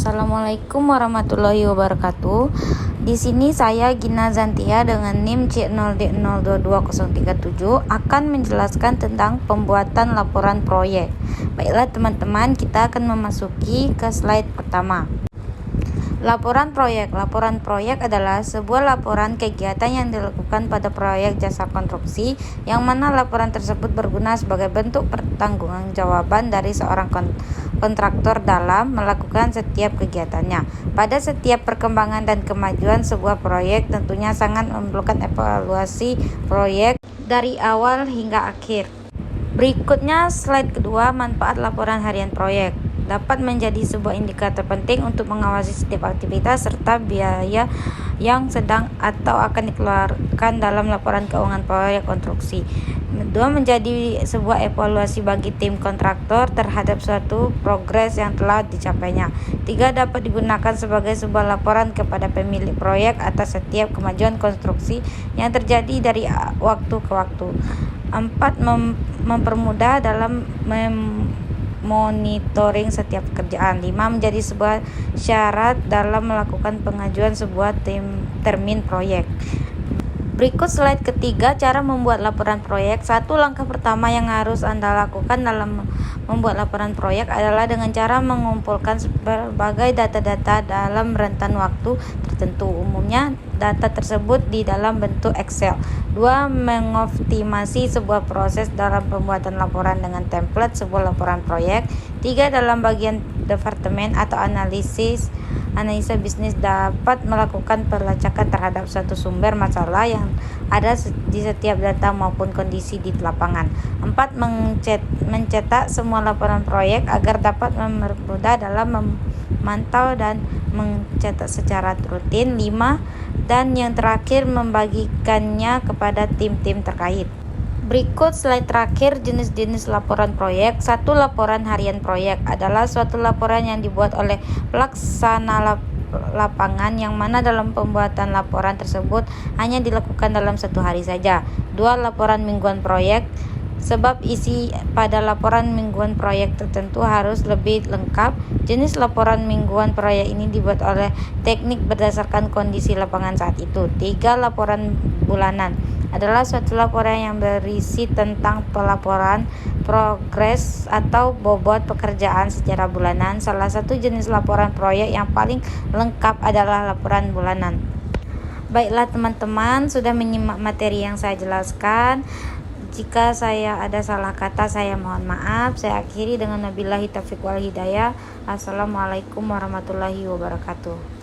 Assalamualaikum warahmatullahi wabarakatuh. Di sini saya Gina Zantia dengan NIM C0D022037 akan menjelaskan tentang pembuatan laporan proyek. Baiklah teman-teman, kita akan memasuki ke slide pertama. Laporan proyek. Laporan proyek adalah sebuah laporan kegiatan yang dilakukan pada proyek jasa konstruksi, yang mana laporan tersebut berguna sebagai bentuk pertanggungjawaban dari seorang kontraktor dalam melakukan setiap kegiatannya. Pada setiap perkembangan dan kemajuan sebuah proyek, tentunya sangat memerlukan evaluasi proyek dari awal hingga akhir. Berikutnya slide kedua, manfaat laporan harian proyek. Dapat menjadi sebuah indikator penting untuk mengawasi setiap aktivitas serta biaya yang sedang atau akan dikeluarkan dalam laporan keuangan proyek konstruksi. Kedua, menjadi sebuah evaluasi bagi tim kontraktor terhadap suatu progres yang telah dicapainya. Tiga, dapat digunakan sebagai sebuah laporan kepada pemilik proyek atas setiap kemajuan konstruksi yang terjadi dari waktu ke waktu. Empat, mempermudah dalam monitoring setiap pekerjaan. 5, menjadi sebuah syarat dalam melakukan pengajuan sebuah termin proyek. Berikut slide ketiga, cara membuat laporan proyek. Satu, langkah pertama yang harus Anda lakukan dalam membuat laporan proyek adalah dengan cara mengumpulkan berbagai data-data dalam rentan waktu tertentu. Umumnya data tersebut di dalam bentuk Excel. 2, mengoptimasi sebuah proses dalam pembuatan laporan dengan template sebuah laporan proyek. 3, dalam bagian departemen atau analisa bisnis dapat melakukan pelacakan terhadap suatu sumber masalah yang ada di setiap data maupun kondisi di lapangan. 4, mencetak semua laporan proyek agar dapat mempermudah dalam memantau dan mencetak secara rutin. 5, dan yang terakhir, membagikannya kepada tim-tim terkait. Berikut slide terakhir, jenis-jenis laporan proyek. 1, laporan harian proyek adalah suatu laporan yang dibuat oleh pelaksana lapangan, yang mana dalam pembuatan laporan tersebut hanya dilakukan dalam 1 hari saja. 2, laporan mingguan proyek, sebab isi pada laporan mingguan proyek tertentu harus lebih lengkap. Jenis laporan mingguan proyek ini dibuat oleh teknik berdasarkan kondisi lapangan saat itu. 3, laporan bulanan adalah suatu laporan yang berisi tentang pelaporan progres atau bobot pekerjaan secara bulanan. Salah satu jenis laporan proyek yang paling lengkap adalah laporan bulanan. Baiklah teman-teman, sudah menyimak materi yang saya jelaskan. Jika saya ada salah kata, saya mohon maaf. Saya akhiri dengan wabillahi taufiq wal hidayah. Assalamualaikum warahmatullahi wabarakatuh.